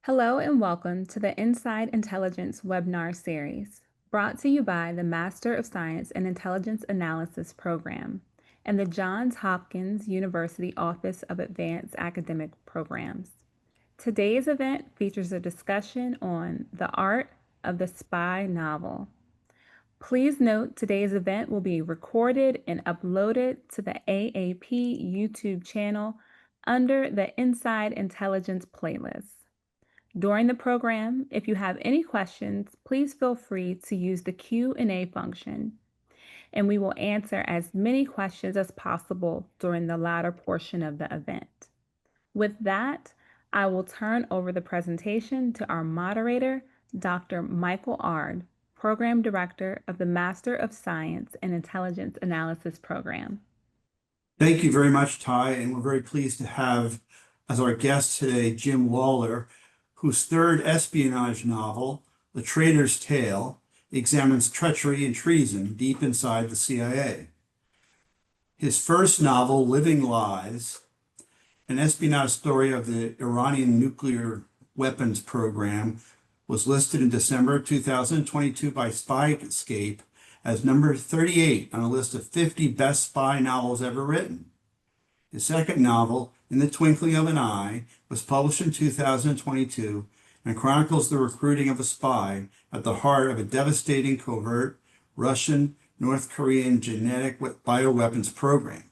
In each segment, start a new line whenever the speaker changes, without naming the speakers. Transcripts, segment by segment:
Hello and welcome to the Inside Intelligence webinar series, brought to you by the Master of Science in Intelligence Analysis program and the Johns Hopkins University Office of Advanced Academic Programs. Today's event features a discussion on the art of the spy novel. Please note today's event will be recorded and uploaded to the AAP YouTube channel under the Inside Intelligence playlist. During the program, if you have any questions, please feel free to use the Q&A function, and we will answer as many questions as possible during the latter portion of the event. With that, I will turn over the presentation to our moderator, Dr. Michael Ard, Program Director of the Master of Science in Intelligence Analysis program.
Thank you very much, Ty, and we're very pleased to have as our guest today Jim Lawler, whose third espionage novel, The Traitor's Tale, examines treachery and treason deep inside the CIA. His first novel, Living Lies, an espionage story of the Iranian nuclear weapons program, was listed in December 2022 by Spyscape as number 38 on a list of 50 best spy novels ever written. His second novel, In the Twinkling of an Eye, was published in 2022 and chronicles the recruiting of a spy at the heart of a devastating covert Russian, North Korean genetic bioweapons program.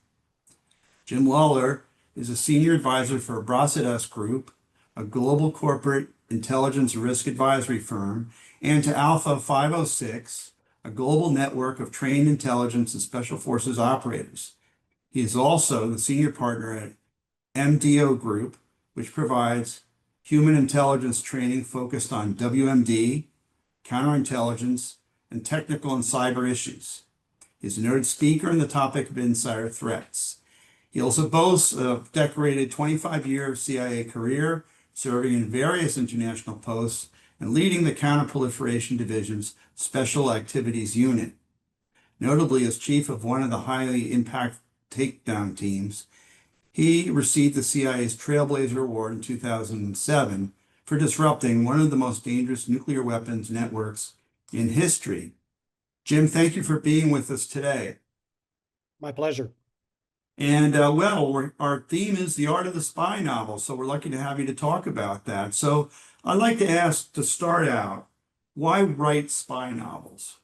Jim Lawler is a senior advisor for Brasidas Group, a global corporate intelligence risk advisory firm, and to Alpha 506, a global network of trained intelligence and special forces operators. He is also the senior partner at MDO Group, which provides human intelligence training focused on WMD, counterintelligence, and technical and cyber issues. He's a noted speaker on the topic of insider threats. He also boasts a decorated 25-year CIA career, serving in various international posts and leading the Counterproliferation Division's Special Activities Unit. Notably, as chief of one of the highly impactful takedown teams, he received the CIA's Trailblazer Award in 2007 for disrupting one of the most dangerous nuclear weapons networks in history. Jim, thank you for being with us today.
My pleasure.
And our theme is the art of the spy novel, so we're lucky to have you to talk about that. So I'd like to ask, to start out, why write spy novels?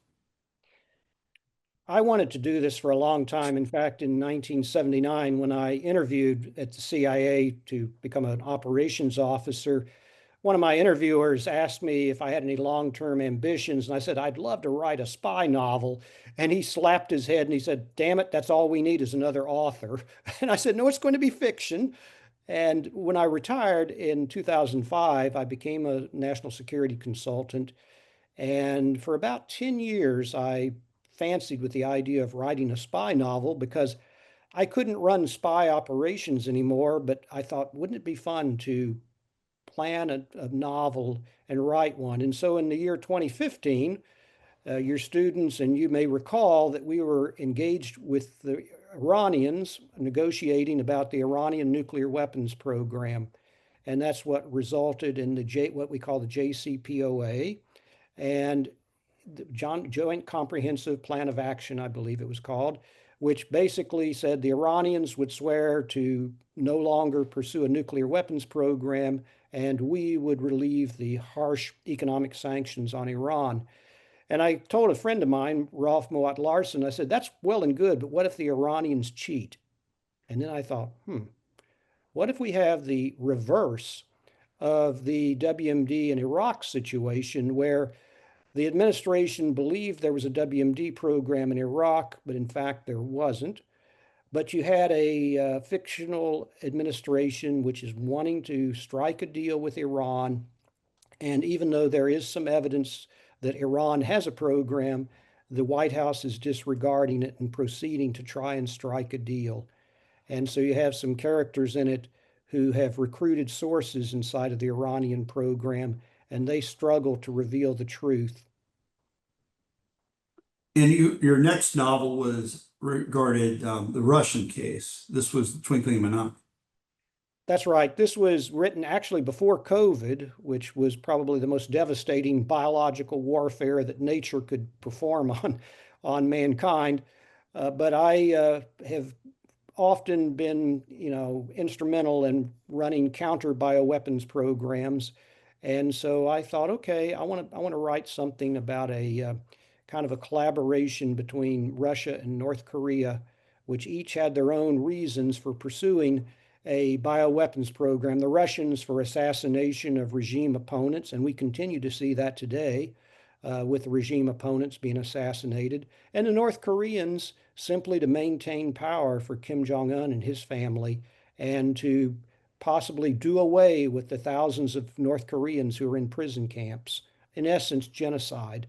I wanted to do this for a long time. In fact, in 1979, when I interviewed at the CIA to become an operations officer, one of my interviewers asked me if I had any long-term ambitions, and I said, I'd love to write a spy novel. And he slapped his head and he said, damn it, that's all we need is another author. And I said, no, it's going to be fiction. And when I retired in 2005, I became a national security consultant. And for about 10 years, I fancied with the idea of writing a spy novel because I couldn't run spy operations anymore, but I thought, wouldn't it be fun to plan a novel and write one? And so in the year 2015, your students and you may recall that we were engaged with the Iranians negotiating about the Iranian nuclear weapons program. And that's what resulted in what we call the JCPOA. And the Joint Comprehensive Plan of Action, I believe it was called, which basically said the Iranians would swear to no longer pursue a nuclear weapons program, and we would relieve the harsh economic sanctions on Iran. And I told a friend of mine, Rolf Moat Larsen, I said, that's well and good, but what if the Iranians cheat? And then I thought, what if we have the reverse of the WMD in Iraq situation, where the administration believed there was a WMD program in Iraq, but in fact there wasn't. But you had a fictional administration which is wanting to strike a deal with Iran. And even though there is some evidence that Iran has a program, the White House is disregarding it and proceeding to try and strike a deal. And so you have some characters in it who have recruited sources inside of the Iranian program, and they struggle to reveal the truth.
And your next novel was regarded the Russian case. This was Twinkling of an Eye.
That's right. This was written actually before COVID, which was probably the most devastating biological warfare that nature could perform on mankind. But I have often been, instrumental in running counter bioweapons programs. And so I thought, okay, I want to write something about a kind of a collaboration between Russia and North Korea, which each had their own reasons for pursuing a bioweapons program. The Russians for assassination of regime opponents, and we continue to see that today with regime opponents being assassinated, and the North Koreans simply to maintain power for Kim Jong un and his family and to possibly do away with the thousands of North Koreans who are in prison camps. In essence, genocide.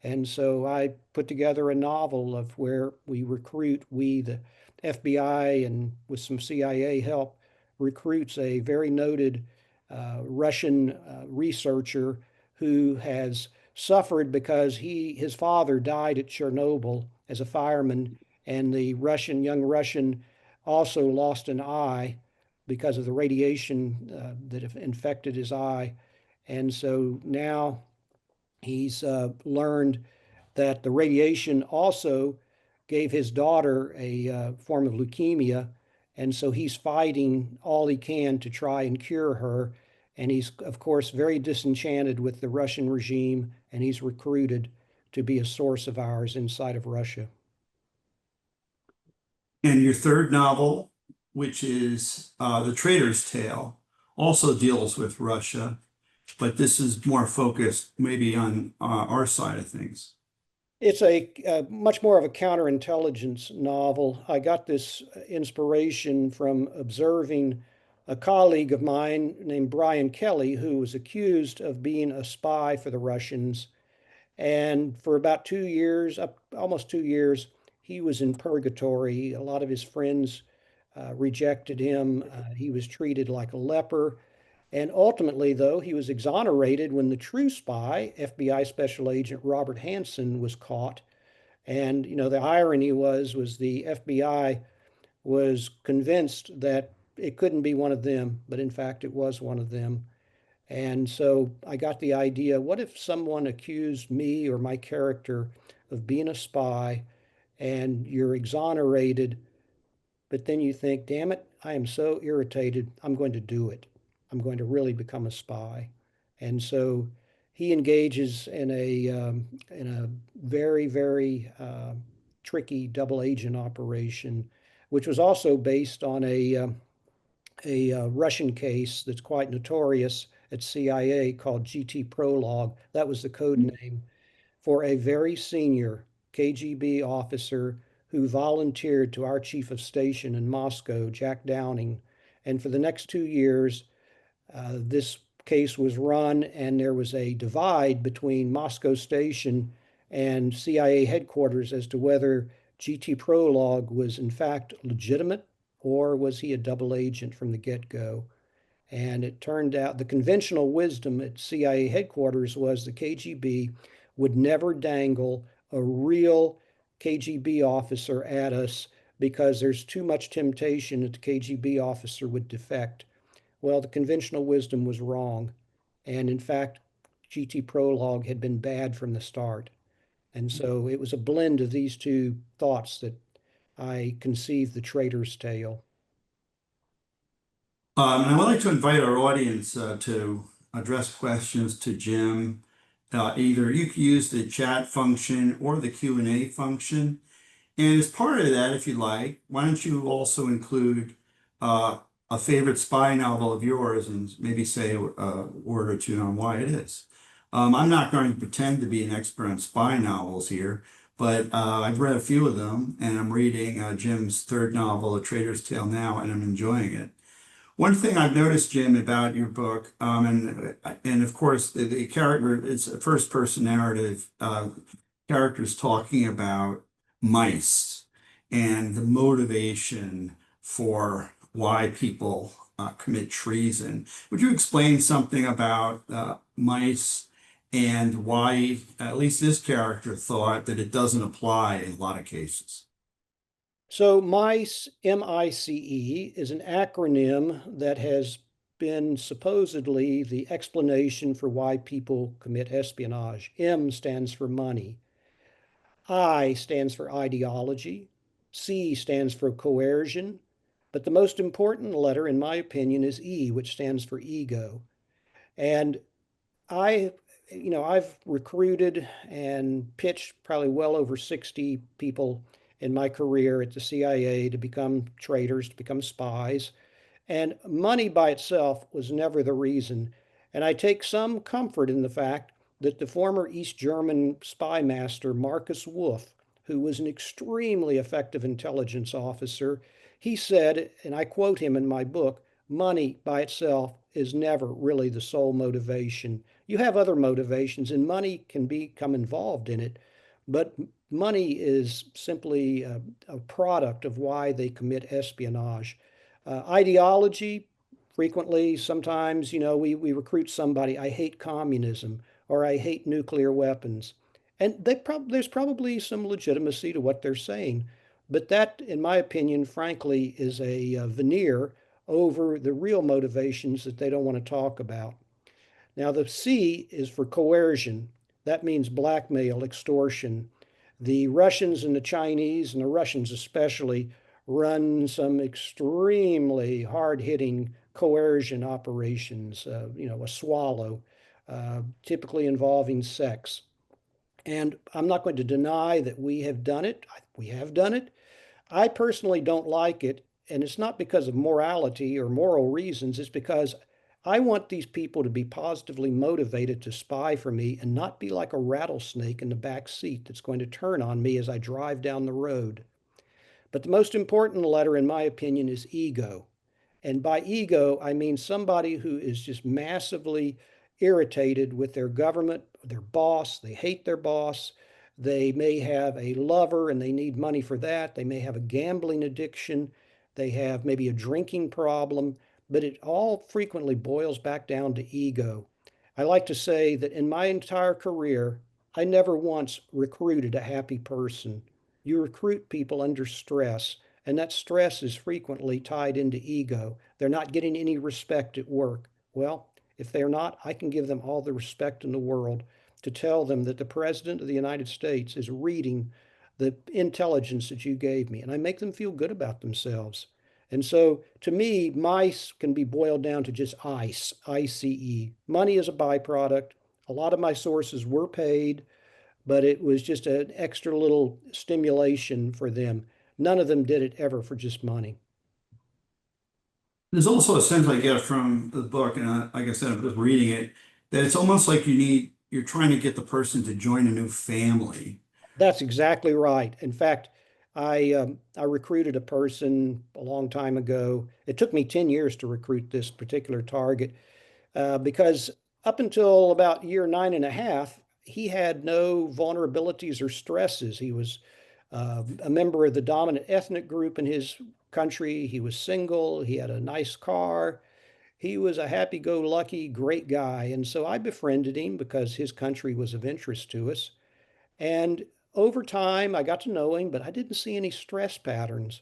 And so I put together a novel of where the FBI, and with some CIA help, recruits a very noted Russian researcher who has suffered because his father died at Chernobyl as a fireman, and the young Russian also lost an eye because of the radiation that infected his eye. And so now he's learned that the radiation also gave his daughter a form of leukemia. And so he's fighting all he can to try and cure her. And he's, of course, very disenchanted with the Russian regime, and he's recruited to be a source of ours inside of Russia.
And your third novel, which is The Traitor's Tale, also deals with Russia, but this is more focused maybe on our side of things.
It's a much more of a counterintelligence novel. I got this inspiration from observing a colleague of mine named Brian Kelly, who was accused of being a spy for the Russians. And for about 2 years, almost 2 years, he was in purgatory. A lot of his friends rejected him. He was treated like a leper. And ultimately, though, he was exonerated when the true spy, FBI Special Agent Robert Hansen, was caught. And the irony was the FBI was convinced that it couldn't be one of them, but in fact, it was one of them. And so I got the idea, what if someone accused me or my character of being a spy and you're exonerated, but then you think, damn it, I am so irritated, I'm going to do it. I'm going to really become a spy. And so he engages in a very, very tricky double agent operation, which was also based on a Russian case that's quite notorious at CIA called GT Prologue. That was the code name for a very senior KGB officer who volunteered to our chief of station in Moscow, Jack Downing. And for the next 2 years, this case was run, and there was a divide between Moscow station and CIA headquarters as to whether GT Prologue was in fact legitimate or was he a double agent from the get-go. And it turned out the conventional wisdom at CIA headquarters was the KGB would never dangle a real KGB officer at us because there's too much temptation that the KGB officer would defect. Well, the conventional wisdom was wrong. And in fact, GT Prologue had been bad from the start. And so it was a blend of these two thoughts that I conceived The Traitor's Tale.
And I would like to invite our audience to address questions to Jim. Either you can use the chat function or the Q&A function. And as part of that, if you like, why don't you also include a favorite spy novel of yours and maybe say a word or two on why it is. I'm not going to pretend to be an expert on spy novels here, but I've read a few of them, and I'm reading Jim's third novel, A Traitor's Tale, now, and I'm enjoying it. One thing I've noticed, Jim, about your book, and of course the character, it's a first person narrative, characters talking about mice and the motivation for why people commit treason. Would you explain something about mice and why at least this character thought that it doesn't apply in a lot of cases?
So MICE, MICE, is an acronym that has been supposedly the explanation for why people commit espionage. M stands for money. I stands for ideology. C stands for coercion. But the most important letter, in my opinion, is E, which stands for ego. And I, I've recruited and pitched probably well over 60 people in my career at the CIA to become traitors, to become spies. And money by itself was never the reason. And I take some comfort in the fact that the former East German spy master, Marcus Wolf, who was an extremely effective intelligence officer, he said, and I quote him in my book, money by itself is never really the sole motivation. You have other motivations, and money can become involved in it, but money is simply a product of why they commit espionage. Ideology, frequently, sometimes, we recruit somebody, I hate communism or I hate nuclear weapons. And there's probably some legitimacy to what they're saying. But that, in my opinion, frankly, is a veneer over the real motivations that they don't want to talk about. Now, the C is for coercion. That means blackmail, extortion. The Russians and the Chinese, and the Russians especially, run some extremely hard hitting coercion operations, a swallow, typically involving sex. And I'm not going to deny that we have done it. We have done it. I personally don't like it, and it's not because of morality or moral reasons. It's because I want these people to be positively motivated to spy for me and not be like a rattlesnake in the back seat that's going to turn on me as I drive down the road. But the most important letter, in my opinion, is ego. And by ego, I mean somebody who is just massively irritated with their government, their boss. They hate their boss. They may have a lover and they need money for that. They may have a gambling addiction. They have maybe a drinking problem, but it all frequently boils back down to ego. I like to say that in my entire career, I never once recruited a happy person. You recruit people under stress, and that stress is frequently tied into ego. They're not getting any respect at work. Well, if they're not, I can give them all the respect in the world to tell them that the President of the United States is reading the intelligence that you gave me, and I make them feel good about themselves. And so to me, mice can be boiled down to just ICE, ICE. Money is a byproduct. A lot of my sources were paid, but it was just an extra little stimulation for them. None of them did it ever for just money.
There's also a sense I get from the book, and like I said, I'm just reading it, that it's almost like you're trying to get the person to join a new family.
That's exactly right. In fact, I recruited a person a long time ago. It took me 10 years to recruit this particular target because up until about year 9.5, he had no vulnerabilities or stresses. He was a member of the dominant ethnic group in his country. He was single. He had a nice car. He was a happy-go-lucky, great guy. And so I befriended him because his country was of interest to us. And over time, I got to know him, but I didn't see any stress patterns.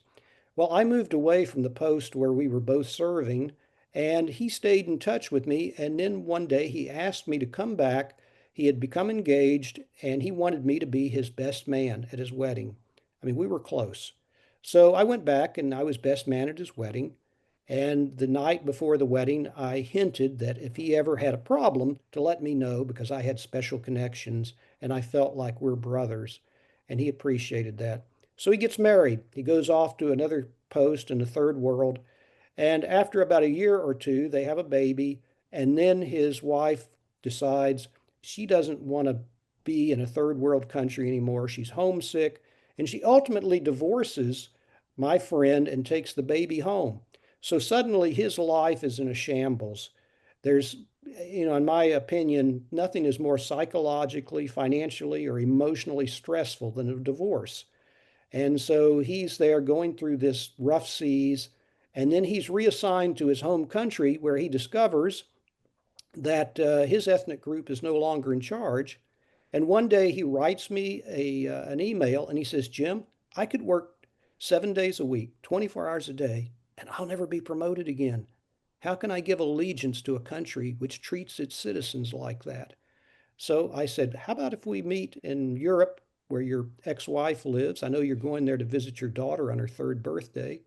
Well, I moved away from the post where we were both serving, and he stayed in touch with me. And then one day he asked me to come back. He had become engaged, and he wanted me to be his best man at his wedding. I mean, we were close. So I went back and I was best man at his wedding. And the night before the wedding, I hinted that if he ever had a problem, to let me know because I had special connections and I felt like we're brothers. And he appreciated that. So he gets married. He goes off to another post in the third world. And after about a year or two, they have a baby. And then his wife decides she doesn't want to be in a third world country anymore. She's homesick. And she ultimately divorces my friend and takes the baby home. So suddenly his life is in a shambles. There's, in my opinion, nothing is more psychologically, financially, or emotionally stressful than a divorce. And so he's there going through this rough seas. And then he's reassigned to his home country where he discovers that his ethnic group is no longer in charge. And one day he writes me an email and he says, Jim, I could work 7 days a week, 24 hours a day, and I'll never be promoted again. How can I give allegiance to a country which treats its citizens like that? So I said, how about if we meet in Europe where your ex-wife lives? I know you're going there to visit your daughter on her third birthday.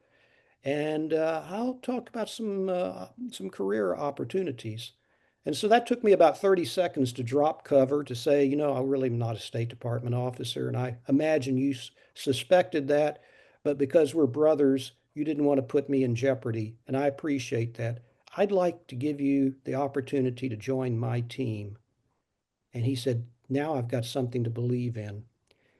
And I'll talk about some career opportunities. And so that took me about 30 seconds to drop cover to say, I really am not a State Department officer. And I imagine you suspected that, but because we're brothers, you didn't want to put me in jeopardy. And I appreciate that. I'd like to give you the opportunity to join my team. And he said, now I've got something to believe in.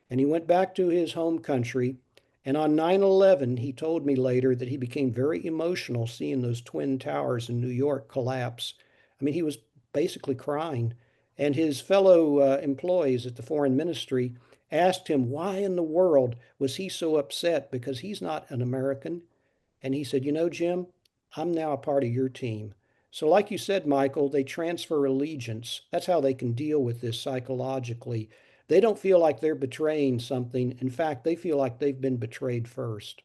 And he went back to his home country. And on 9/11, he told me later that he became very emotional seeing those twin towers in New York collapse. I mean, he was basically crying. And his fellow employees at the foreign ministry asked him why in the world was he so upset because he's not an American. And he said, Jim, I'm now a part of your team. So, like you said, Michael, they transfer allegiance. That's how they can deal with this psychologically. They don't feel like they're betraying something. In fact, they feel like they've been betrayed first.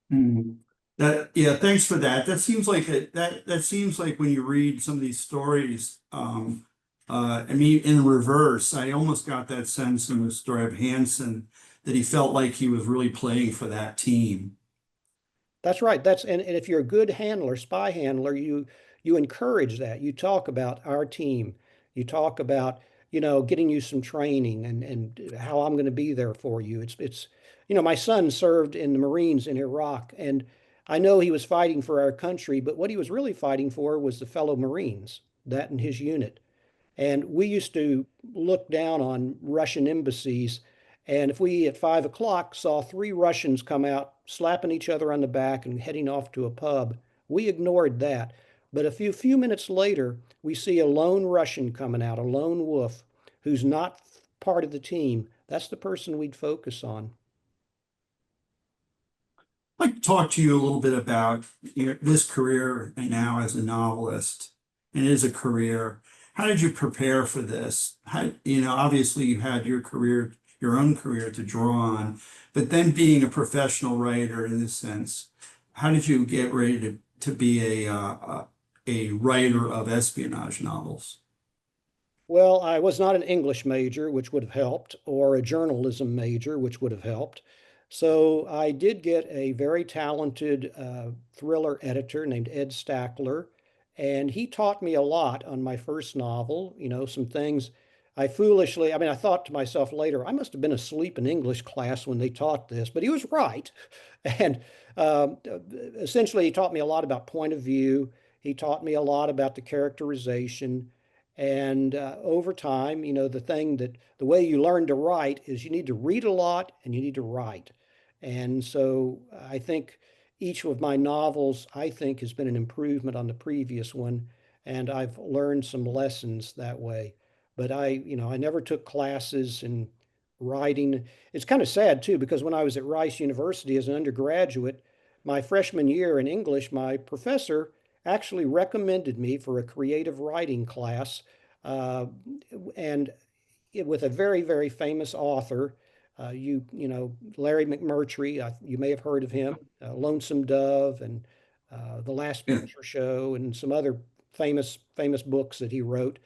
Hmm. Yeah, thanks for that. That seems like that seems like when you read some of these stories, I mean, in reverse, I almost got that sense in the story of Hansen that he felt like he was really playing for that team.
That's right. And if you're a good handler, spy handler, you encourage that. You talk about our team. You talk about, getting you some training and how I'm going to be there for you. My son served in the Marines in Iraq, and I know he was fighting for our country, but what he was really fighting for was the fellow Marines, that and his unit. And we used to look down on Russian embassies. And if we at 5 o'clock saw three Russians come out slapping each other on the back and heading off to a pub, we ignored that. But a few minutes later, we see a lone Russian coming out, a lone wolf who's not part of the team. That's the person we'd focus on.
I'd like to talk to you a little bit about this career and now as a novelist. And it is a career. How did you prepare for this? Obviously you had your career, your own career to draw on, but then being a professional writer in this sense, how did you get ready to be a writer of espionage novels?
Well, I was not an English major, which would have helped, or a journalism major, which would have helped. So I did get a very talented thriller editor named Ed Stackler, and he taught me a lot on my first novel. Some things I mean, I thought to myself later, I must have been asleep in English class when they taught this, but he was right. And essentially, he taught me a lot about point of view. He taught me a lot about the characterization. And over time, the way you learn to write is you need to read a lot and you need to write. And so I think each of my novels, I think, has been an improvement on the previous one. And I've learned some lessons that way. But I never took classes in writing. It's kind of sad too, because when I was at Rice University as an undergraduate, my freshman year in English, my professor actually recommended me for a creative writing class, uh, and with a very, very famous author. Larry McMurtry, you may have heard of him, Lonesome Dove and The Last
Yeah.
Picture Show and some other famous books that he wrote.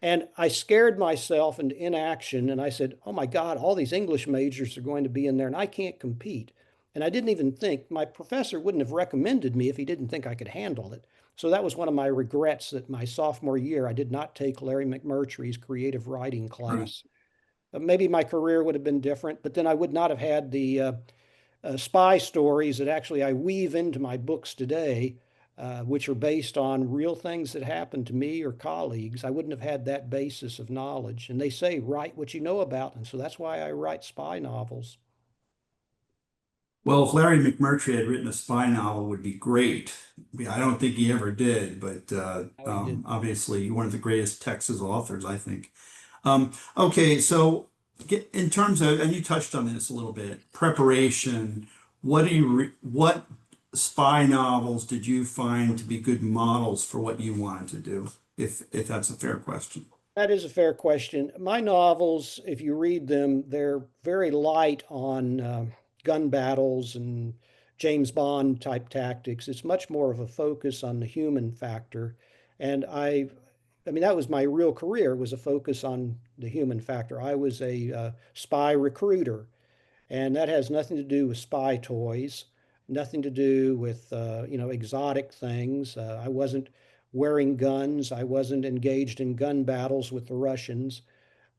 And I scared myself into inaction and I said, oh my God, all these English majors are going to be in there and I can't compete. And I didn't even think, my professor wouldn't have recommended me if he didn't think I could handle it. So that was one of my regrets that my sophomore year, I did not take Larry McMurtry's creative writing
Right.
class. Maybe my career would have been different, but then I would not have had the spy stories that actually I weave into my books today, which are based on real things that happened to me or colleagues. I wouldn't have had that basis of knowledge. And they say, write what you know about. And so that's why I write spy novels.
Well, if Larry McMurtry had written a spy novel, would be great. I don't think he ever did, but
No, he did.
obviously one of the greatest Texas authors, I think. Okay, so in terms of, and you touched on this a little bit, preparation. What spy novels did you find to be good models for what you wanted to do? If that's a fair question.
That is a fair question. My novels, if you read them, they're very light on gun battles and James Bond type tactics. It's much more of a focus on the human factor. And I mean, that was my real career, was a focus on the human factor. I was a spy recruiter, and that has nothing to do with spy toys, nothing to do with exotic things. I wasn't wearing guns. I wasn't engaged in gun battles with the Russians,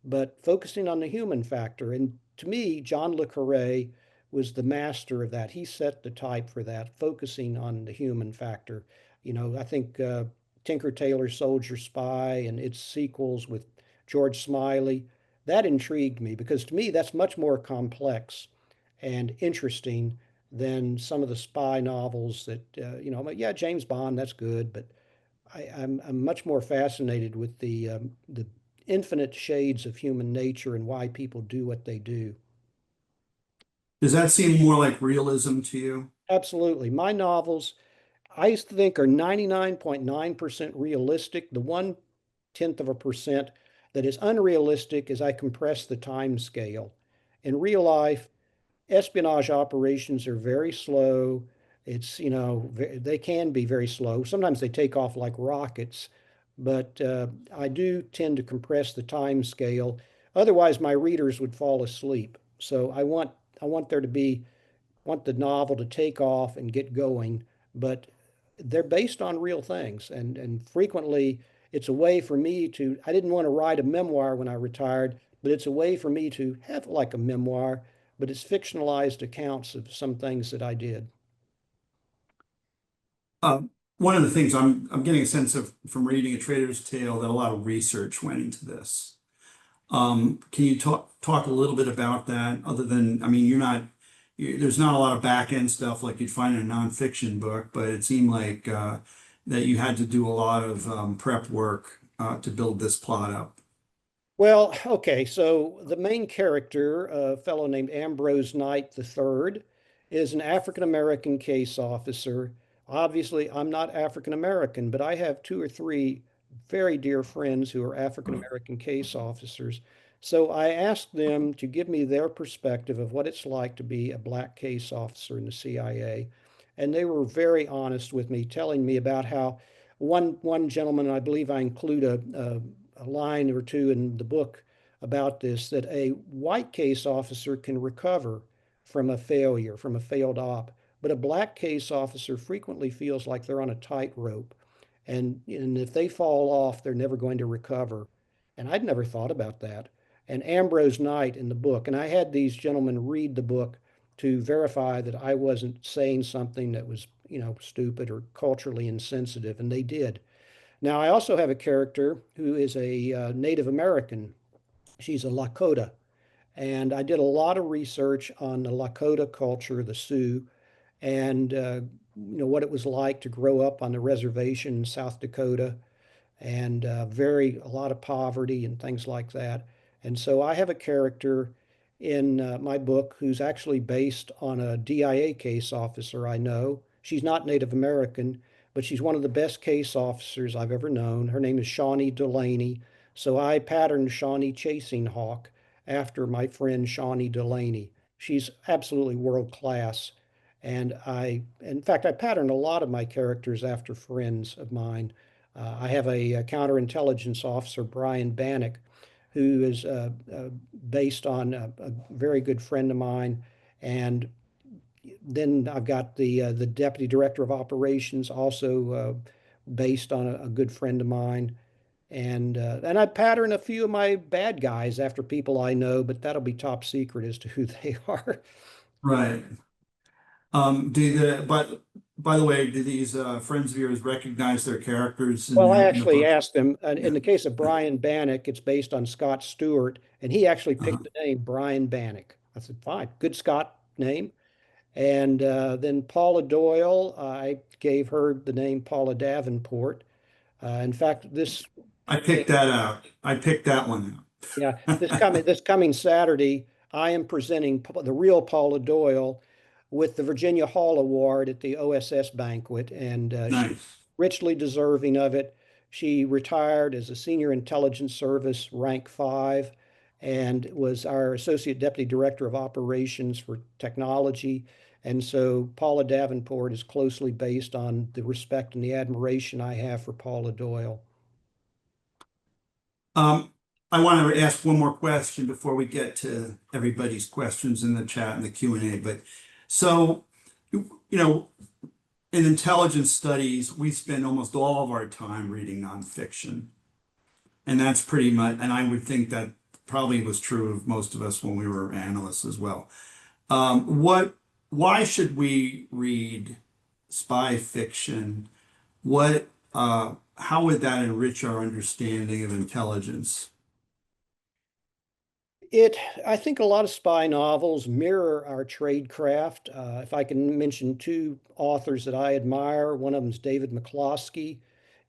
but focusing on the human factor. And to me, John le Carré was the master of that. He set the type for that, focusing on the human factor. I think Tinker Tailor Soldier Spy and its sequels with George Smiley, that intrigued me because to me, that's much more complex and interesting than some of the spy novels that, yeah, James Bond, that's good, but I'm much more fascinated with the infinite shades of human nature and why people do what they do.
Does that seem more like realism to you?
Absolutely. My novels, I used to think are 99.9% realistic. The 1/10 of a percent that is unrealistic is I compress the time scale. In real life, espionage operations are very slow. They can be very slow. Sometimes they take off like rockets, but I do tend to compress the time scale. Otherwise, my readers would fall asleep. So I want there to be want the novel to take off and get going, but they're based on real things, and frequently it's a way for me to. I didn't want to write a memoir when I retired, but it's a way for me to have like a memoir, but it's fictionalized accounts of some things that I did.
Uh, One of the things I'm getting a sense of from reading A Traitor's Tale that a lot of research went into this. Can you talk a little bit about that? Other than, I mean, there's not a lot of back end stuff like you'd find in a nonfiction book, but it seemed like that you had to do a lot of prep work to build this plot up.
Well, okay, so the main character, a fellow named Ambrose Knight III, is an African American case officer. Obviously, I'm not African American, but I have two or three very dear friends who are African American case officers. So I asked them to give me their perspective of what it's like to be a black case officer in the CIA. And they were very honest with me, telling me about how one gentleman, I believe I include a line or two in the book about this, that a white case officer can recover from a failure, from a failed op, but a black case officer frequently feels like they're on a tightrope. And if they fall off, they're never going to recover. And I'd never thought about that. And Ambrose Knight in the book, and I had these gentlemen read the book to verify that I wasn't saying something that was, stupid or culturally insensitive, and they did. Now, I also have a character who is a Native American. She's a Lakota. And I did a lot of research on the Lakota culture, the Sioux, and what it was like to grow up on the reservation in South Dakota, and a lot of poverty and things like that. And so I have a character in my book who's actually based on a DIA case officer I know. She's not Native American, but she's one of the best case officers I've ever known. Her name is Shawnee Delaney. So I patterned Shawnee Chasing Hawk after my friend Shawnee Delaney. She's absolutely world class. And in fact, I patterned a lot of my characters after friends of mine. I have a counterintelligence officer, Brian Bannock, who is based on a very good friend of mine. And then I've got the deputy director of operations, also based on a good friend of mine. And I pattern a few of my bad guys after people I know, but that'll be top secret as to who they are.
Right. But by the way, do these friends of yours recognize their characters
Well, I
in the
actually
book?
asked him, and
Yeah.
in the case of Brian Bannock, it's based on Scott Stewart, and he actually
Uh-huh.
picked the name Brian Bannock. I said, fine, good Scott name. And then Paula Doyle, I gave her the name Paula Davenport. In fact,
I picked that out. I picked that one
yeah,
out.
this coming Saturday, I am presenting the real Paula Doyle with the Virginia Hall Award at the OSS banquet, and she's
Nice.
richly deserving of it. She retired as a senior intelligence service rank 5, and was our Associate Deputy Director of Operations for Technology. And so Paula Davenport is closely based on the respect and the admiration I have for Paula Doyle.
I want to ask one more question before we get to everybody's questions in the chat and the Q&A. But so, in intelligence studies, we spend almost all of our time reading nonfiction. And that's pretty much, and I would think that probably was true of most of us when we were analysts as well. Why should we read spy fiction? How would that enrich our understanding of intelligence?
I think a lot of spy novels mirror our tradecraft. If I can mention two authors that I admire, one of them is David McCloskey.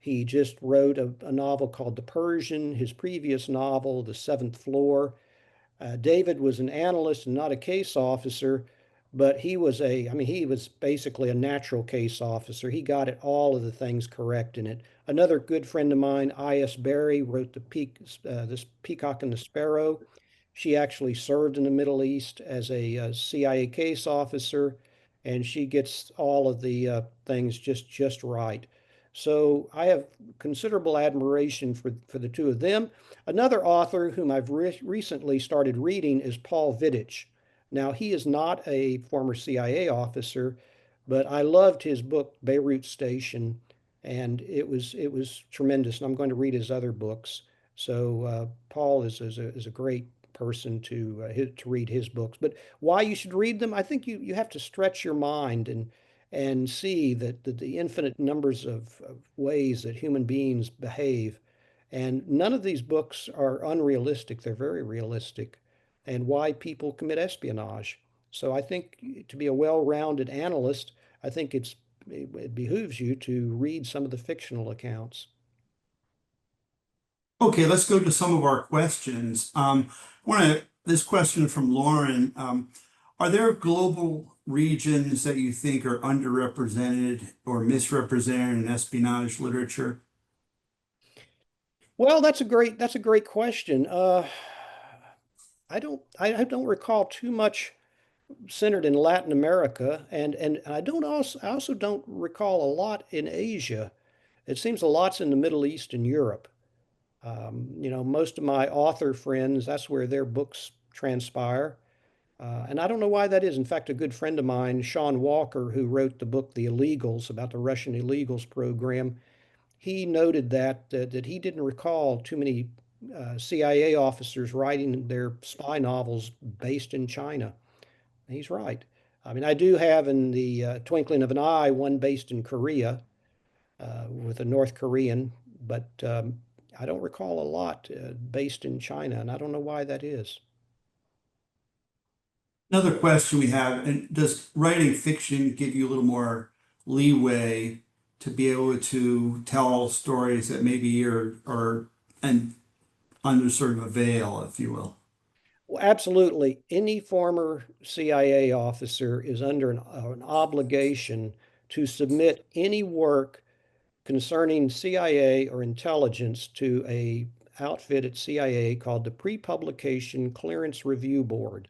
He just wrote a novel called The Persian. His previous novel, The Seventh Floor. David was an analyst and not a case officer, but he was he was basically a natural case officer. He got all of the things correct in it. Another good friend of mine, I.S. Berry, wrote this Peacock and the Sparrow. She actually served in the Middle East as a CIA case officer, and she gets all of the things just right. So I have considerable admiration for the two of them. Another author whom I've recently started reading is Paul Vittich. Now, he is not a former CIA officer, but I loved his book, Beirut Station, and it was tremendous. And I'm going to read his other books. So Paul is a great person to read his books. But why you should read them? I think you have to stretch your mind and see that the infinite numbers of ways that human beings behave. And none of these books are unrealistic. They're very realistic, and why people commit espionage. So I think to be a well-rounded analyst, I think it behooves you to read some of the fictional accounts.
Okay, let's go to some of our questions. This question from Lauren. Are there global regions that you think are underrepresented or misrepresented in espionage literature?
Well, that's a great question. I don't recall too much centered in Latin America, and I also don't recall a lot in Asia. It seems a lot's in the Middle East and Europe. Most of my author friends, that's where their books transpire. And I don't know why that is. In fact, a good friend of mine, Sean Walker, who wrote the book The Illegals about the Russian illegals program, he noted that he didn't recall too many CIA officers writing their spy novels based in China. He's right. I mean, I do have in the Twinkling of an Eye one based in Korea with a North Korean, but I don't recall a lot based in China, and I don't know why that is.
Another question we have, and does writing fiction give you a little more leeway to be able to tell stories that maybe are and under sort of a veil, if you will?
Well, absolutely. Any former CIA officer is under an obligation to submit any work concerning CIA or intelligence to a outfit at CIA called the Pre-Publication Clearance Review Board,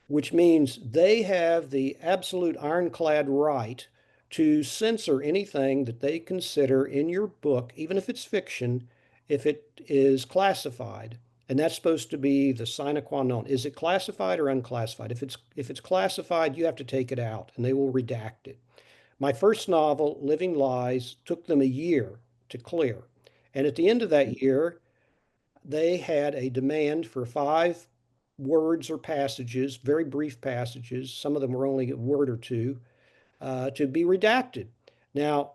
which means they have the absolute ironclad right to censor anything that they consider in your book, even if it's fiction, if it is classified. And that's supposed to be the sine qua non. Is it classified or unclassified? If it's classified, you have to take it out, and they will redact it. My first novel, Living Lies, took them a year to clear. And at the end of that year, they had a demand for 5 words or passages, very brief passages, some of them were only a word or two, to be redacted. Now,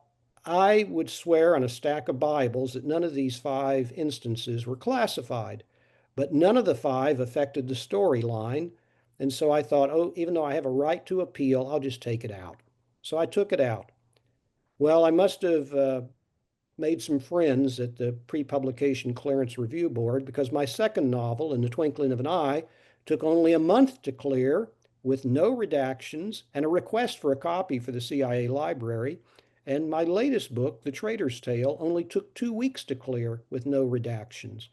I would swear on a stack of Bibles that none of these 5 instances were classified, but none of the 5 affected the storyline. And so I thought, oh, even though I have a right to appeal, I'll just take it out. So I took it out. Well, I must have made some friends at the Pre-Publication Clearance Review Board because my second novel, In the Twinkling of an Eye, took only a month to clear with no redactions and a request for a copy for the CIA library. And my latest book, The Traitor's Tale, only took 2 weeks to clear with no redactions.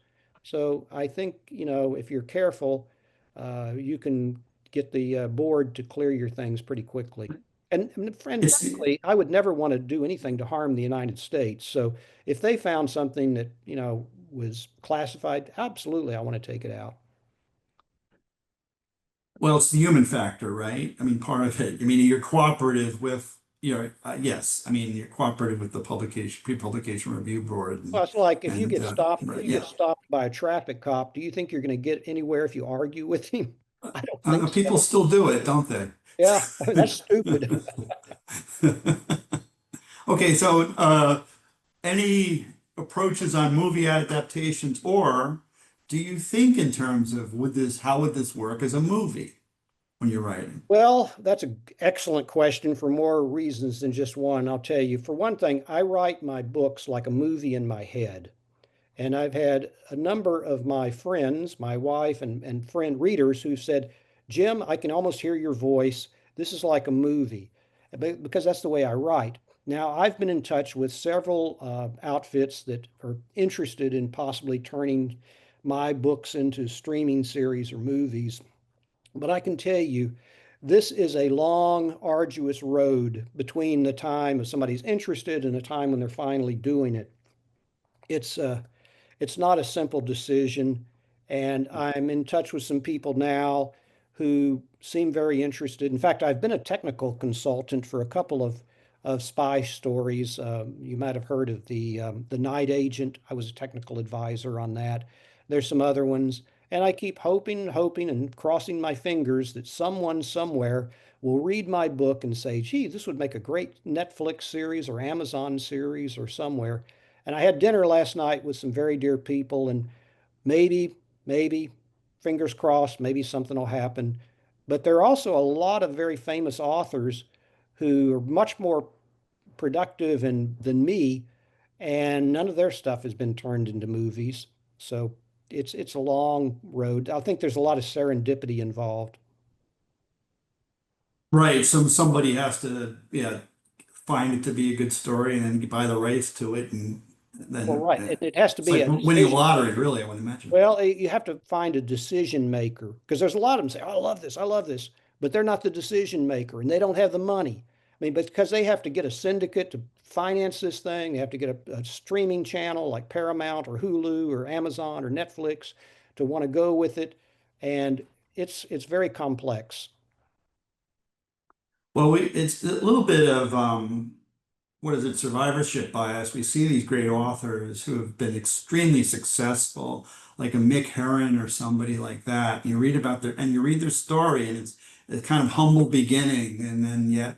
So I think, if you're careful, you can get the board to clear your things pretty quickly. And
It's
frankly, I would never want to do anything to harm the United States. So if they found something that, was classified, absolutely, I want to take it out.
Well, it's the human factor, right? I mean, part of it. I mean, you're cooperative with, yes. I mean, you're cooperative with the pre-publication review board,
Well, it's like if you
and
get stopped, if
right,
you get
yeah.
stopped by a traffic cop, do you think you're going to get anywhere if you argue with him? I don't think
People
so.
still do it, don't they?
Yeah, that's stupid.
Okay, so any approaches on movie adaptations, or do you think in terms of how would this work as a movie when you're writing?
Well, that's an excellent question for more reasons than just one. I'll tell you. For one thing, I write my books like a movie in my head. And I've had a number of my friends, my wife and friend readers who said, Jim, I can almost hear your voice. This is like a movie because that's the way I write. Now, I've been in touch with several outfits that are interested in possibly turning my books into streaming series or movies. But I can tell you, this is a long, arduous road between the time of somebody's interested and the time when they're finally doing it. It's uh, it's not a simple decision. And I'm in touch with some people now who seem very interested. In fact, I've been a technical consultant for a couple of spy stories. You might have heard of the Night Agent. I was a technical advisor on that. There's some other ones. And I keep hoping, and crossing my fingers that someone somewhere will read my book and say, gee, this would make a great Netflix series or Amazon series or somewhere. And I had dinner last night with some very dear people, and maybe, fingers crossed, maybe something will happen. But there are also a lot of very famous authors who are much more productive than me, and none of their stuff has been turned into movies. So it's a long road. I think there's a lot of serendipity involved.
Right, somebody has to, yeah, find it to be a good story and then buy the rights to it, and
Well,
then
right. It has to
it's
be
like
a
winning a
decision.
lottery, really, I would imagine.
Well, you have to find a decision maker because there's a lot of them say, oh, I love this, but they're not the decision maker and they don't have the money. I mean, but because they have to get a syndicate to finance this thing, they have to get a streaming channel like Paramount or Hulu or Amazon or Netflix to want to go with it, and it's very complex.
Well, it's a little bit of what is it, survivorship bias. We see these great authors who have been extremely successful, like a Mick Herron or somebody like that. You read about you read their story, and it's a kind of humble beginning, and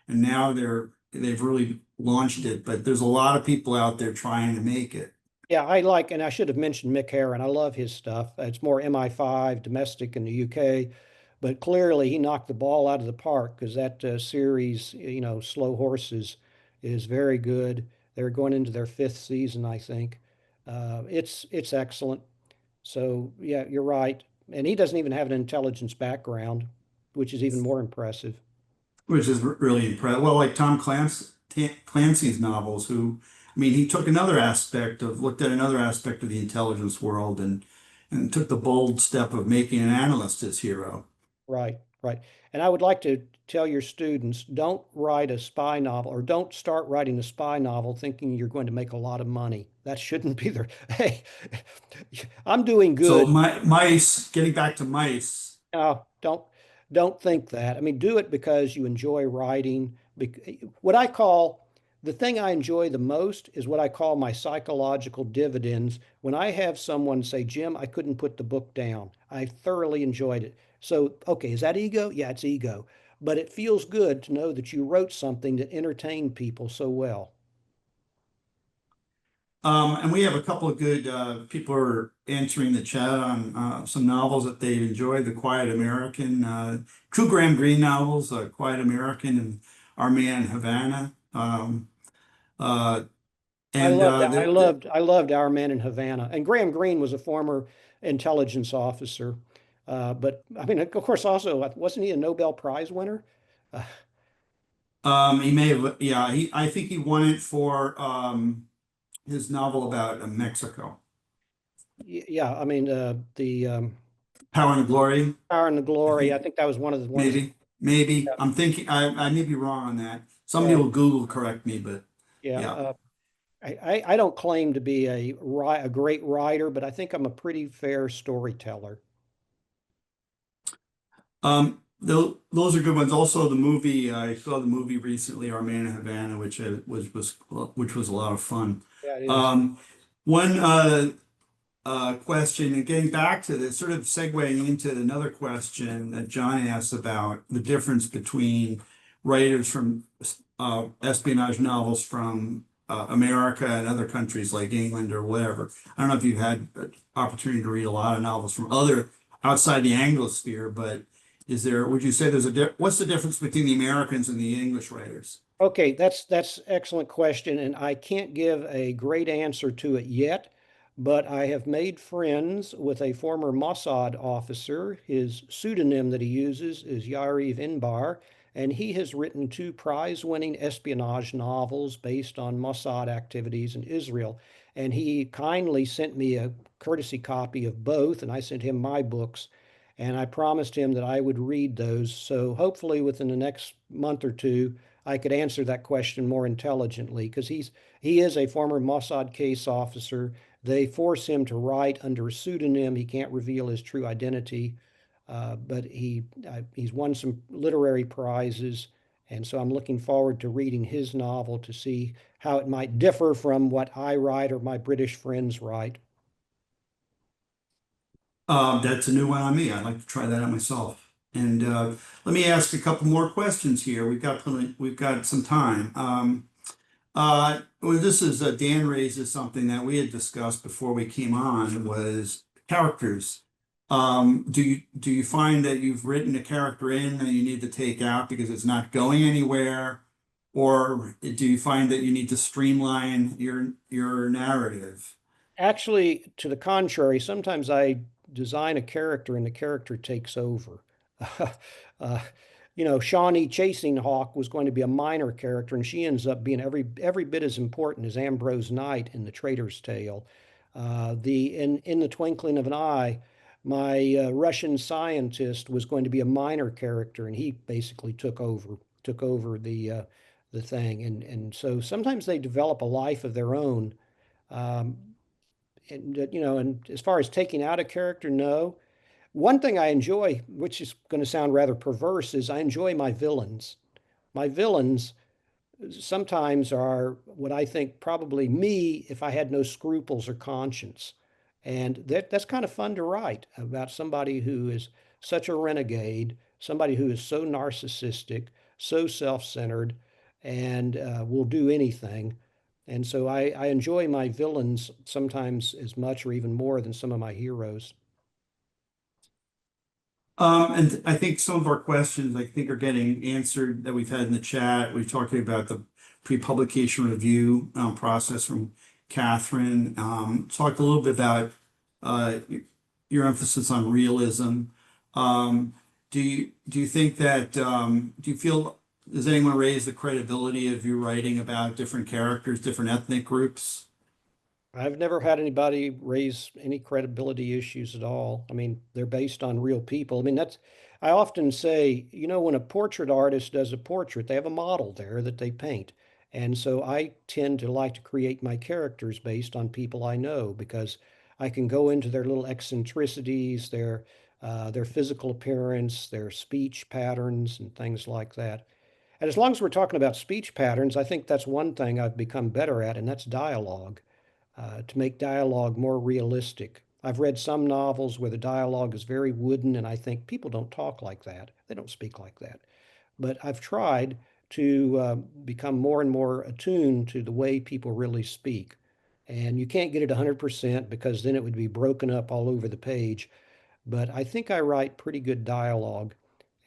now they've really launched it. But there's a lot of people out there trying to make it.
Yeah, and I should have mentioned Mick Herron. I love his stuff. It's more MI5 domestic in the UK, but clearly he knocked the ball out of the park because that series, Slow Horses, is very good. They're going into their fifth season, I think. It's excellent. So yeah, you're right. And he doesn't even have an intelligence background, which is even more impressive.
Which is really impressive. Well, like Clancy's novels, I mean, he took looked at another aspect of the intelligence world, and took the bold step of making an analyst his hero.
Right, right. And I would like to tell your students, don't write a spy novel or don't start writing a spy novel thinking you're going to make a lot of money. That shouldn't be there. Hey, I'm doing
So
good.
getting back to mice.
No, don't think that. I mean, do it because you enjoy writing. What I call the thing I enjoy the most is what I call my psychological dividends. When I have someone say, Jim, I couldn't put the book down. I thoroughly enjoyed it. So, okay, is that ego? Yeah, it's ego. But it feels good to know that you wrote something that entertained people so well.
And we have a couple of good people are answering the chat on some novels that they've enjoyed. The Quiet American, two Graham Greene novels, Quiet American and Our Man Havana. Uh, and
I loved Our Man in Havana. And Graham Greene was a former intelligence officer. But I mean, of course, also, wasn't he a Nobel Prize winner? Uh,
he may have, yeah, I think he won it for his novel about Mexico.
Yeah, I mean, the
Power and Glory,
Power and the
I
Glory. I
think,
think that was one of the ones.
maybe.
Yeah,
I'm thinking, I may be wrong on that. Somebody
right.
will Google correct me, but
Yeah.
yeah.
I don't claim to be a great writer, but I think I'm a pretty fair storyteller.
Those are good ones. Also, the movie, I saw the movie recently, Our Man in Havana, which was a lot of fun.
Yeah, it is.
Um, one question, and getting back to this, sort of segueing into another question that John asked about the difference between writers from espionage novels from America and other countries like England or whatever. I don't know if you've had an opportunity to read a lot of novels from other outside the Anglosphere, but would you say what's the difference between the Americans and the English writers?
Okay, that's excellent question, and I can't give a great answer to it yet, but I have made friends with a former Mossad officer. His pseudonym that he uses is Yariv Inbar, and he has written two prize-winning espionage novels based on Mossad activities in Israel. And he kindly sent me a courtesy copy of both, and I sent him my books. And I promised him that I would read those. So hopefully within the next month or two, I could answer that question more intelligently because he is a former Mossad case officer. They force him to write under a pseudonym. He can't reveal his true identity, but he's won some literary prizes, and so I'm looking forward to reading his novel to see how it might differ from what I write or my British friends write.
That's a new one on me. I'd like to try that out myself. And let me ask a couple more questions here. We've got some time. Well, this is Dan raises something that we had discussed before we came on was characters. Do you find that you've written a character in that you need to take out because it's not going anywhere, or do you find that you need to streamline your narrative?
Actually, to the contrary, sometimes I design a character and the character takes over. uh, Shawnee Chasing Hawk was going to be a minor character, and she ends up being every bit as important as Ambrose Knight in The Traitor's Tale. In the Twinkling of an Eye, my Russian scientist was going to be a minor character, and he basically took over the thing. And so sometimes they develop a life of their own. Um, and as far as taking out a character, no. One thing I enjoy, which is going to sound rather perverse, is I enjoy my villains. My villains sometimes are what I think probably me if I had no scruples or conscience. And that's kind of fun to write about somebody who is such a renegade, somebody who is so narcissistic, so self-centered, and will do anything. And so I enjoy my villains sometimes as much or even more than some of my heroes.
And I think some of our questions, I think, are getting answered that we've had in the chat. We're talking about the pre-publication review process from Catherine. Talked a little bit about your emphasis on realism. Do you think that do you feel does anyone raise the credibility of you writing about different characters, different ethnic groups?
I've never had anybody raise any credibility issues at all. I mean, they're based on real people. I mean, I often say, when a portrait artist does a portrait, they have a model there that they paint. And so I tend to like to create my characters based on people I know because I can go into their little eccentricities, their physical appearance, their speech patterns, and things like that. And as long as we're talking about speech patterns, I think that's one thing I've become better at, and that's dialogue to make dialogue more realistic. I've read some novels where the dialogue is very wooden, and I think people don't talk like that. They don't speak like that. But I've tried to become more and more attuned to the way people really speak. And you can't get it 100% because then it would be broken up all over the page. But I think I write pretty good dialogue.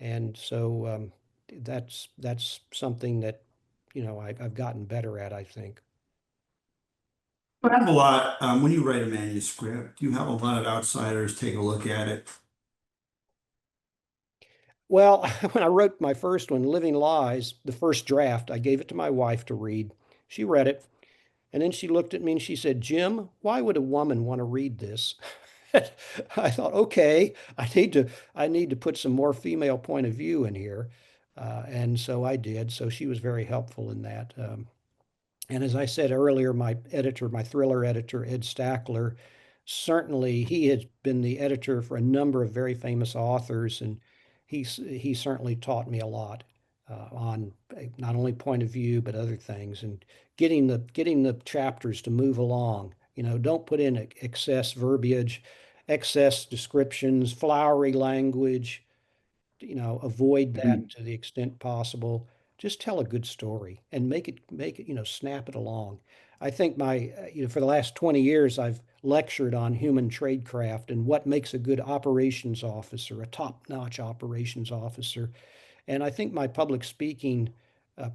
And so that's something that, I've gotten better at, I think.
I have a lot, when you write a manuscript, you have a lot of outsiders take a look at it.
Well, when I wrote my first one, Living Lies, the first draft, I gave it to my wife to read. She read it, And then she looked at me and she said, Jim, why would a woman want to read this? I thought, okay, I need to put some more female point of view in here. And so I did. So she was very helpful in that. And as I said earlier, my editor, my thriller editor, Ed Stackler, certainly he has been the editor for a number of very famous authors, and he certainly taught me a lot on not only point of view but other things, and getting the chapters to move along. Don't put in excess verbiage, excess descriptions, flowery language. Avoid that
Mhm.
to the extent possible. Just tell a good story and make it, snap it along. I think for the last 20 years, I've lectured on human tradecraft and what makes a good operations officer, a top-notch operations officer. And I think my public speaking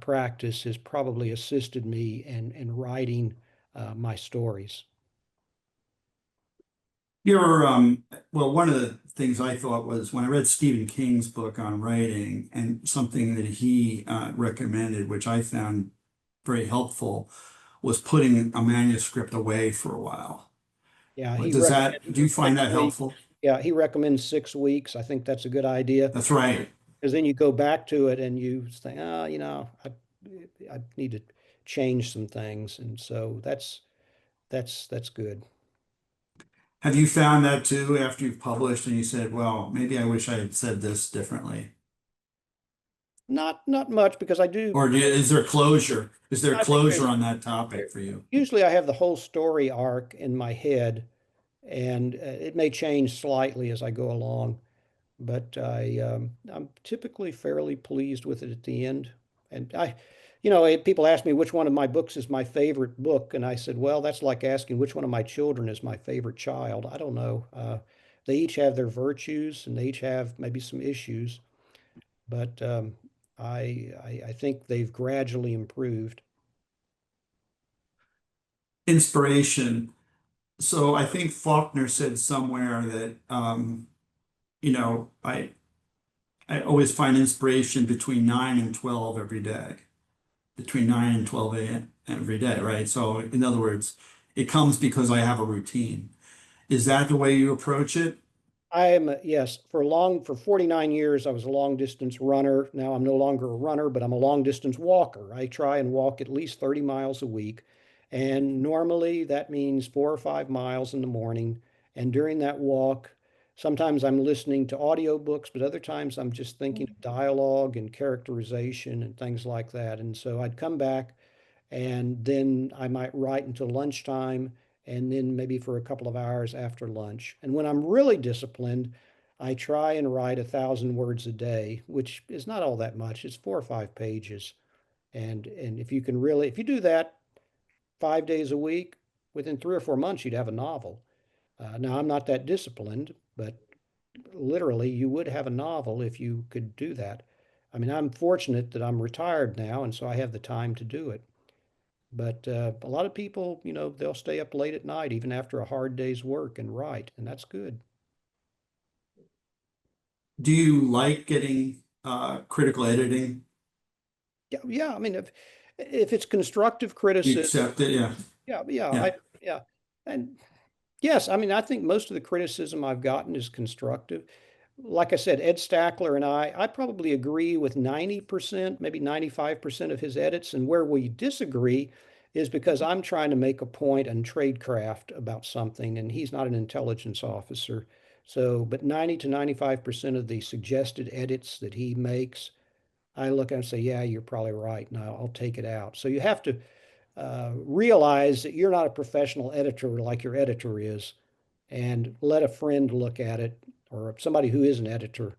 practice has probably assisted me in writing my stories.
Your well, one of the things I thought was when I read Stephen King's book on writing and something that he recommended, which I found very helpful, was putting a manuscript away for a while.
Yeah,
What
he
does that,
recommends
do you find
six
that
weeks.
helpful?
Yeah, he recommends 6 weeks. I think that's a good idea.
That's right.
Because then you go back to it and you think, oh, I need to change some things. And so that's good.
Have you found that too after you've published and you said, well, maybe I wish I had said this differently?
Not much because
Or is there closure? Is there
I think
closure
there's
on that topic for you?
usually I have the whole story arc in my head, and it may change slightly as I go along. But I'm typically fairly pleased with it at the end. And people ask me which one of my books is my favorite book, and I said, well, that's like asking which one of my children is my favorite child. I don't know. They each have their virtues, and they each have maybe some issues, but I think they've gradually improved.
Inspiration. So I think Faulkner said somewhere that, you know, I always find inspiration between 9 and 12 every day, between 9 and 12 a.m. every day, right? So in other words, it comes because I have a routine. Is that the way you approach it?
Yes, for 49 years, I was a long distance runner. Now I'm no longer a runner, but I'm a long distance walker. I try and walk at least 30 miles a week. And normally that means 4 or 5 miles in the morning. And during that walk, sometimes I'm listening to audiobooks, but other times I'm just thinking of dialogue and characterization and things like that. And so I'd come back and then I might write until lunchtime and then maybe for a couple of hours after lunch. And when I'm really disciplined, I try and write 1,000 words a day, which is not all that much. It's 4 or 5 pages. And if you do that 5 days a week, within 3 or 4 months, you'd have a novel. Now, I'm not that disciplined, but literally, you would have a novel if you could do that. I mean, I'm fortunate that I'm retired now, and so I have the time to do it. But a lot of people, they'll stay up late at night even after a hard day's work and write, and that's good.
Do you like getting critical editing?
Yeah, yeah. I mean, if it's constructive
Do you
criticism,
accept it? Yeah.
yeah, yeah,
Yeah.
yeah, and yes, I mean, I think most of the criticism I've gotten is constructive. Like I said, Ed Stackler and I probably agree with 90%, maybe 95% of his edits. And where we disagree is because I'm trying to make a point on tradecraft about something, and he's not an intelligence officer. So, but 90 to 95% of the suggested edits that he makes, I look at and say, yeah, you're probably right. Now I'll take it out. So you have to realize that you're not a professional editor like your editor is, and let a friend look at it or somebody who is an editor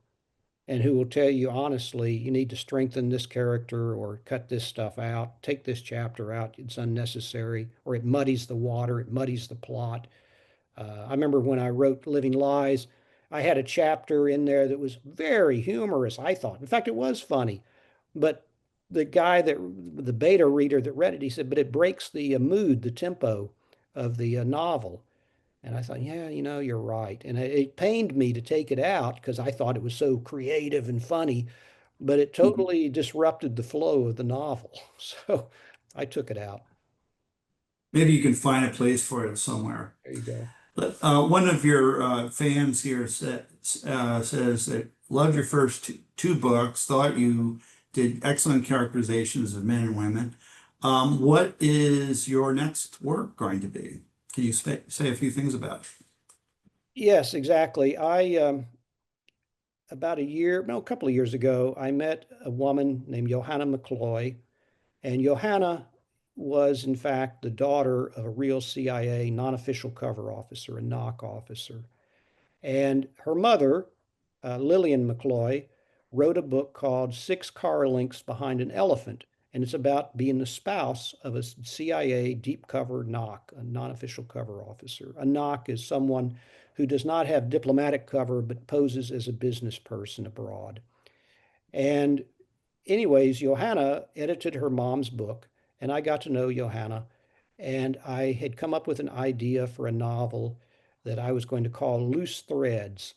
and who will tell you honestly, you need to strengthen this character or cut this stuff out, take this chapter out, it's unnecessary, or it muddies the water, it muddies the plot. I remember when I wrote Living Lies, I had a chapter in there that was very humorous, I thought. In fact, it was funny, but the beta reader that read it, he said, but it breaks the mood, the tempo of the novel. And I thought, yeah, you're right. And it pained me to take it out because I thought it was so creative and funny, but it
Mhm.
totally disrupted the flow of the novel. So I took it out.
Maybe you can find a place for it somewhere.
There you go.
One of your fans here says that loved your first two books, thought you did excellent characterizations of men and women. What is your next work going to be? Can you say a few things about it?
Yes, exactly. About a couple of years ago, I met a woman named Johanna McCloy, and Johanna was, in fact, the daughter of a real CIA non-official cover officer, a NOC officer. And her mother, Lillian McCloy, wrote a book called Six Car Links Behind an Elephant. And it's about being the spouse of a CIA deep cover NOC, a non-official cover officer. A NOC is someone who does not have diplomatic cover but poses as a business person abroad. And anyways, Johanna edited her mom's book, and I got to know Johanna, and I had come up with an idea for a novel that I was going to call Loose Threads.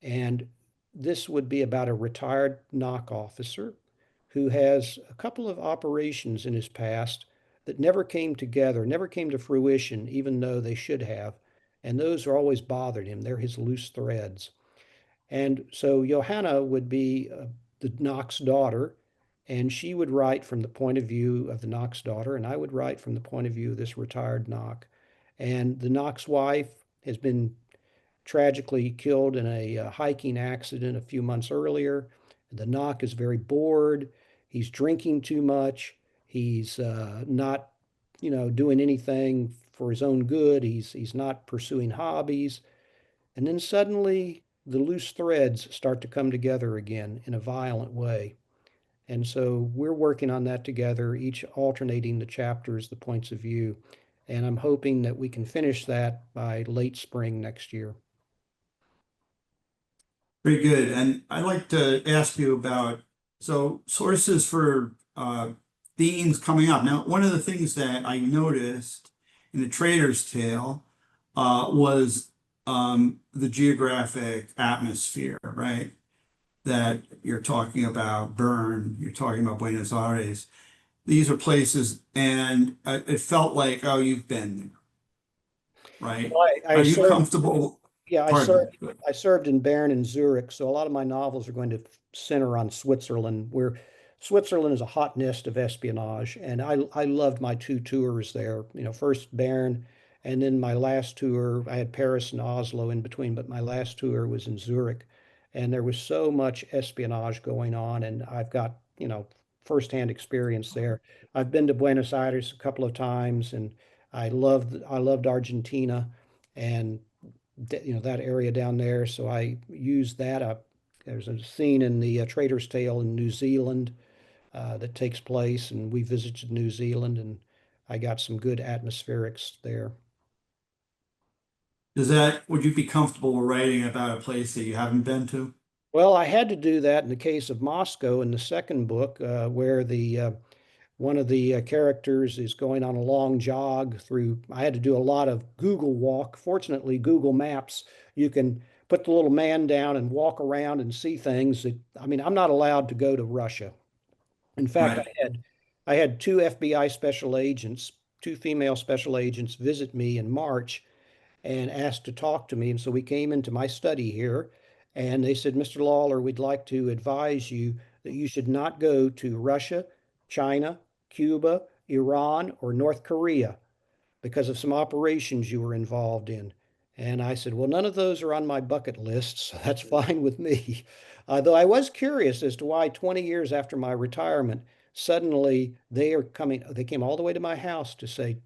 And this would be about a retired NOC officer who has a couple of operations in his past that never came together, never came to fruition, even though they should have. And those are always bothered him. They're his loose threads. And so Johanna would be the Knox daughter, and she would write from the point of view of the Knox daughter, and I would write from the point of view of this retired Knox. And the Knox wife has been tragically killed in a hiking accident a few months earlier. The Knock is very bored. He's drinking too much. He's not, doing anything for his own good. He's not pursuing hobbies. And then suddenly the loose threads start to come together again in a violent way. And so we're working on that together, each alternating the chapters, the points of view. And I'm hoping that we can finish that by late spring next year.
Very good. And I'd like to ask you about sources for themes coming up. Now, one of the things that I noticed in the Traitor's Tale was the geographic atmosphere, right? That you're talking about Bern, you're talking about Buenos Aires. These are places, and it felt like, oh, you've been there, right?
Well, I
Are you
served,
comfortable?
yeah,
Pardon me.
I served in Bern and Zurich, so a lot of my novels are going to center on Switzerland, where Switzerland is a hot nest of espionage, and I loved my two tours there. First Bern, and then my last tour, I had Paris and Oslo in between, but my last tour was in Zurich, and there was so much espionage going on, and I've got, firsthand experience there. I've been to Buenos Aires a couple of times, and I loved Argentina, and that area down there. So I used that up. There's a scene in the Traitor's Tale in New Zealand that takes place, and we visited New Zealand, and I got some good atmospherics there.
Would you be comfortable writing about a place that you haven't been to?
Well, I had to do that in the case of Moscow in the second book, where the one of the characters is going on a long jog through. I had to do a lot of Google walk. Fortunately, Google Maps, you can put the little man down and walk around and see things that, I mean, I'm not allowed to go to Russia. In fact,
Right.
I had two FBI special agents, two female special agents visit me in March and asked to talk to me. And so we came into my study here and they said, Mr. Lawler, we'd like to advise you that you should not go to Russia, China, Cuba, Iran, or North Korea because of some operations you were involved in. And I said, well, none of those are on my bucket list, so that's fine with me. Though I was curious as to why 20 years after my retirement, suddenly they came all the way to my house to say,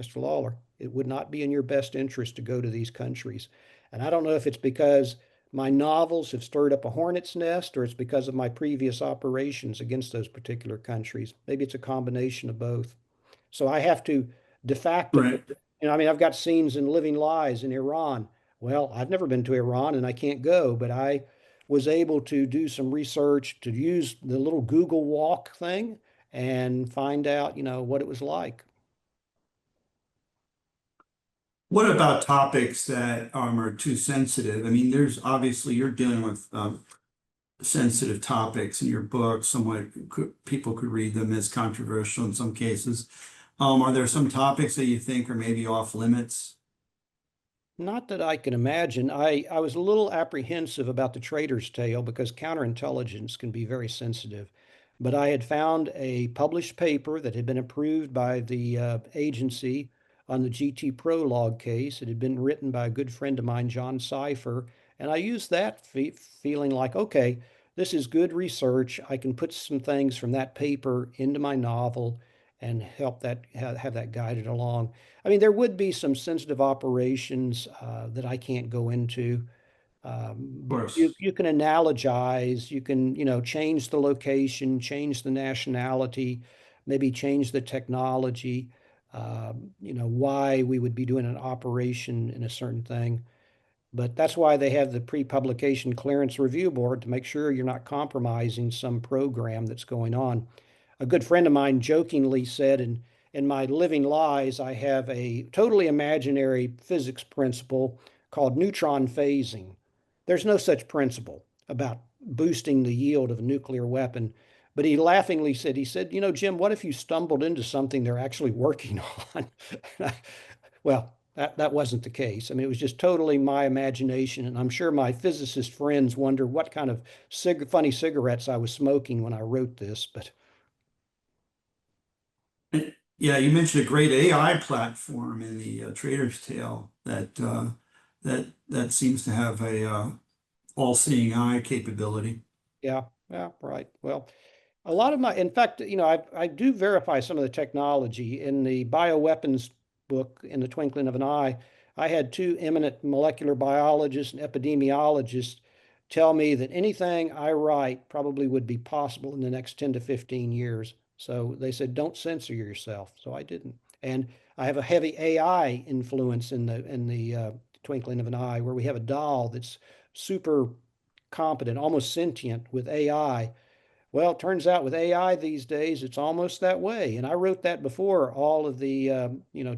Mr. Lawler, it would not be in your best interest to go to these countries. And I don't know if it's because my novels have stirred up a hornet's nest or it's because of my previous operations against those particular countries. Maybe it's a combination of both. So I have to de facto,
Right.
I mean, I've got scenes in Living Lies in Iran. Well, I've never been to Iran and I can't go, but I was able to do some research to use the little Google Walk thing and find out, what it was like.
What about topics that are too sensitive? I mean, there's obviously you're dealing with sensitive topics in your book. Somewhat people could read them as controversial in some cases. Are there some topics that you think are maybe off limits?
Not that I can imagine. I was a little apprehensive about the traitor's tale because counterintelligence can be very sensitive. But I had found a published paper that had been approved by the agency on the GT Prologue case. It had been written by a good friend of mine, John Cipher. And I used that feeling like, okay, this is good research. I can put some things from that paper into my novel and help that have that guided along. I mean, there would be some sensitive operations that I can't go into,
Of
but you
course.
you can analogize. You can change the location, change the nationality, maybe change the technology. Why we would be doing an operation in a certain thing. But that's why they have the pre-publication clearance review board to make sure you're not compromising some program that's going on. A good friend of mine jokingly said, in my living lies, I have a totally imaginary physics principle called neutron phasing. There's no such principle about boosting the yield of a nuclear weapon. But he laughingly said, Jim, what if you stumbled into something they're actually working on? Well, that wasn't the case. I mean, it was just totally my imagination. And I'm sure my physicist friends wonder what kind of funny cigarettes I was smoking when I wrote this. But
Yeah, you mentioned a great AI platform in the Trader's Tale that seems to have a all-seeing eye capability.
yeah, yeah, right. Well, a lot of in fact, I do verify some of the technology in the bioweapons book in the twinkling of an eye. I had two eminent molecular biologists and epidemiologists tell me that anything I write probably would be possible in the next 10 to 15 years. So they said, don't censor yourself. So I didn't. And I have a heavy AI influence in the twinkling of an eye, where we have a doll that's super competent, almost sentient with AI. Well, it turns out with AI these days, it's almost that way. And I wrote that before all of the,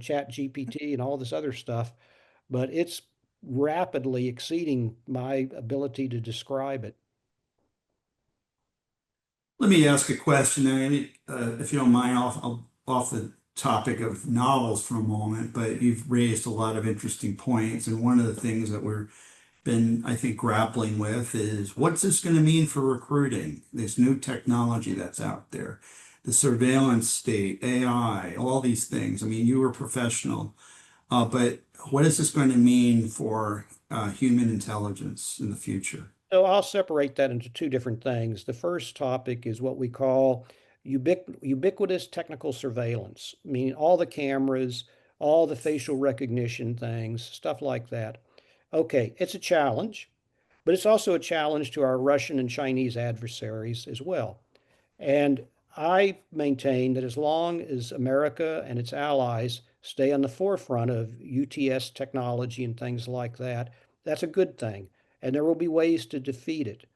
Chat GPT and all this other stuff, but it's rapidly exceeding my ability to describe it.
Let me ask a question, if you don't mind, off the topic of novels for a moment, but you've raised a lot of interesting points. And one of the things that we're been, I think, grappling with is what's this going to mean for recruiting? This new technology that's out there, the surveillance state, AI, all these things. I mean, you were professional, but what is this going to mean for human intelligence in the future?
So I'll separate that into two different things. The first topic is what we call ubiquitous technical surveillance, meaning all the cameras, all the facial recognition things, stuff like that. Okay, it's a challenge, but it's also a challenge to our Russian and Chinese adversaries as well. And I maintain that as long as America and its allies stay on the forefront of UTS technology and things like that, that's a good thing. And there will be ways to defeat it.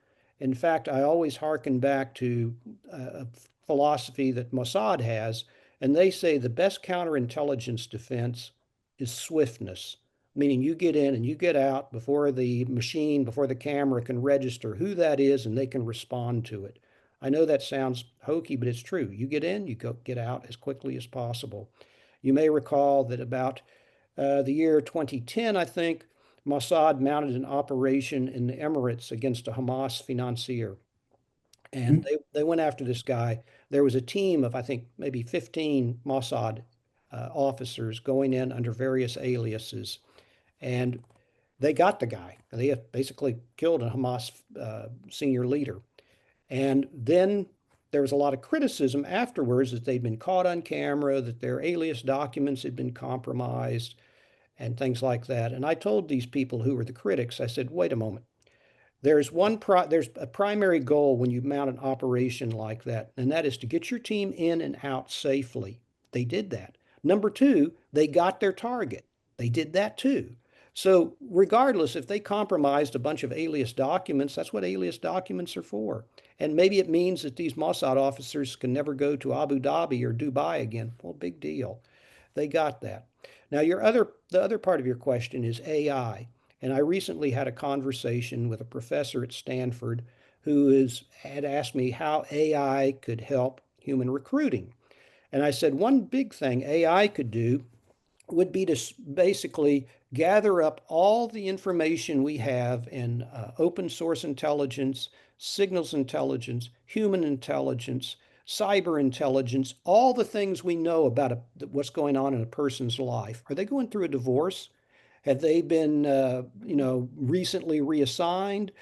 In fact, I always hearken back to a philosophy that Mossad has, and they say the best counterintelligence defense is swiftness, meaning you get in and you get out before the machine, before the camera can register who that is and they can respond to it. I know that sounds hokey, but it's true. You get in, you get out as quickly as possible. You may recall that about the year 2010, I think, Mossad mounted an operation in the Emirates against a Hamas financier. And they went after this guy. There was a team of, I think, maybe 15 Mossad officers going in under various aliases. And they got the guy. They basically killed a Hamas senior leader. And then there was a lot of criticism afterwards that they'd been caught on camera, that their alias documents had been compromised, and things like that. And I told these people who were the critics, I said, wait a moment. There's a primary goal when you mount an operation like that, and that is to get your team in and out safely. They did that. Number two, they got their target. They did that too. So regardless, if they compromised a bunch of alias documents, that's what alias documents are for. And maybe it means that these Mossad officers can never go to Abu Dhabi or Dubai again. Well, big deal. They got that. Now, the other part of your question is AI. And I recently had a conversation with a professor at Stanford who had asked me how AI could help human recruiting. And I said, one big thing AI could do would be to basically gather up all the information we have in open source intelligence, signals intelligence, human intelligence, cyber intelligence, all the things we know about what's going on in a person's life. Are they going through a divorce? Have they been, recently reassigned?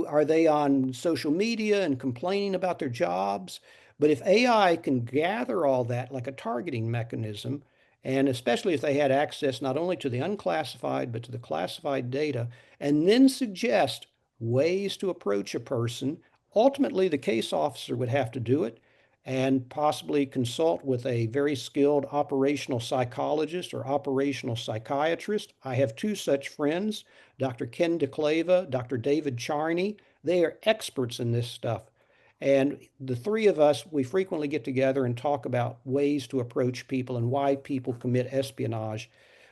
Are they on social media and complaining about their jobs? But if AI can gather all that like a targeting mechanism, and especially if they had access not only to the unclassified, but to the classified data, and then suggest ways to approach a person, ultimately the case officer would have to do it and possibly consult with a very skilled operational psychologist or operational psychiatrist. I have two such friends, Dr. Ken DeClava, Dr. David Charney. They are experts in this stuff. And the three of us, we frequently get together and talk about ways to approach people and why people commit espionage.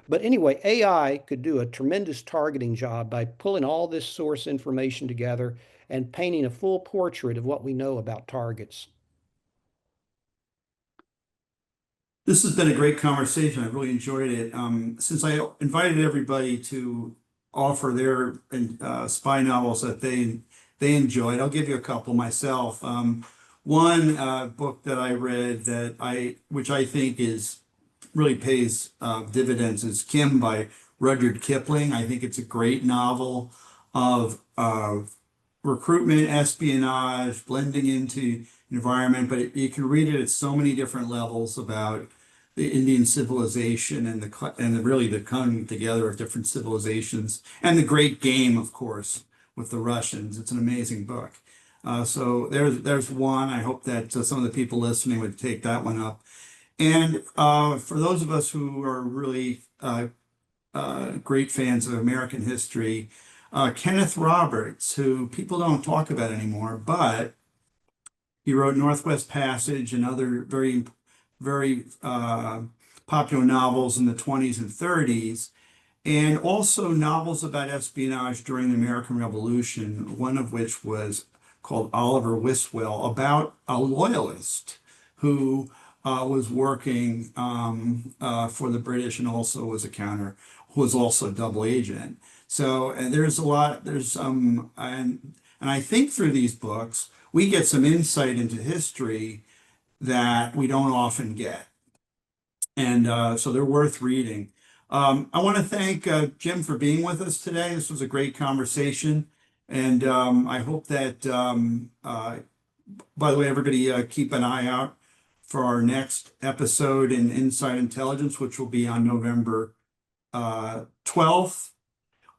But anyway, AI could do a tremendous targeting job by pulling all this source information together and painting a full portrait of what we know about targets.
This has been a great conversation. I really enjoyed it. Since I invited everybody to offer their spy novels that they enjoyed, I'll give you a couple myself. One book that I read which I think really pays dividends is Kim by Rudyard Kipling. I think it's a great novel of recruitment, espionage, blending into environment, but you can read it at so many different levels about the Indian civilization and really the coming together of different civilizations and the great game, of course, with the Russians. It's an amazing book. So there's one. I hope that some of the people listening would take that one up. And for those of us who are really great fans of American history, Kenneth Roberts, who people don't talk about anymore, but he wrote Northwest Passage and other very, very popular novels in the 20s and 30s, and also novels about espionage during the American Revolution, one of which was called Oliver Wiswell, about a loyalist who was working for the British and also who was also a double agent. So, and there's a lot, and I think through these books, we get some insight into history that we don't often get. And so they're worth reading. I want to thank Jim for being with us today. This was a great conversation. And I hope that, by the way, everybody keep an eye out for our next episode in Inside Intelligence, which will be on November 12th.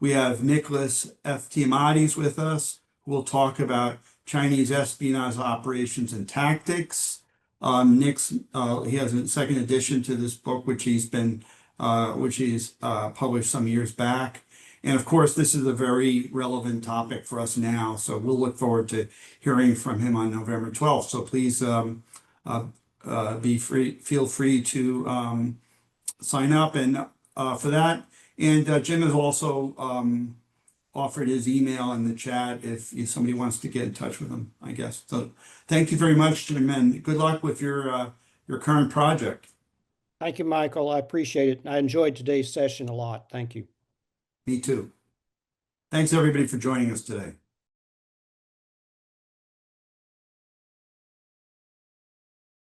We have Nicholas F. Tiamades with us, who will talk about Chinese espionage operations and tactics. He has a second edition to this book, which he's published some years back. And of course, this is a very relevant topic for us now. So we'll look forward to hearing from him on November 12th. So please feel free to sign up and for that. And Jim has also offered his email in the chat if somebody wants to get in touch with him, I guess. So thank you very much, Jim, and good luck with your current project.
Thank you, Michael. I appreciate it. I enjoyed today's session a lot. Thank you.
Me too. Thanks, everybody, for joining us today.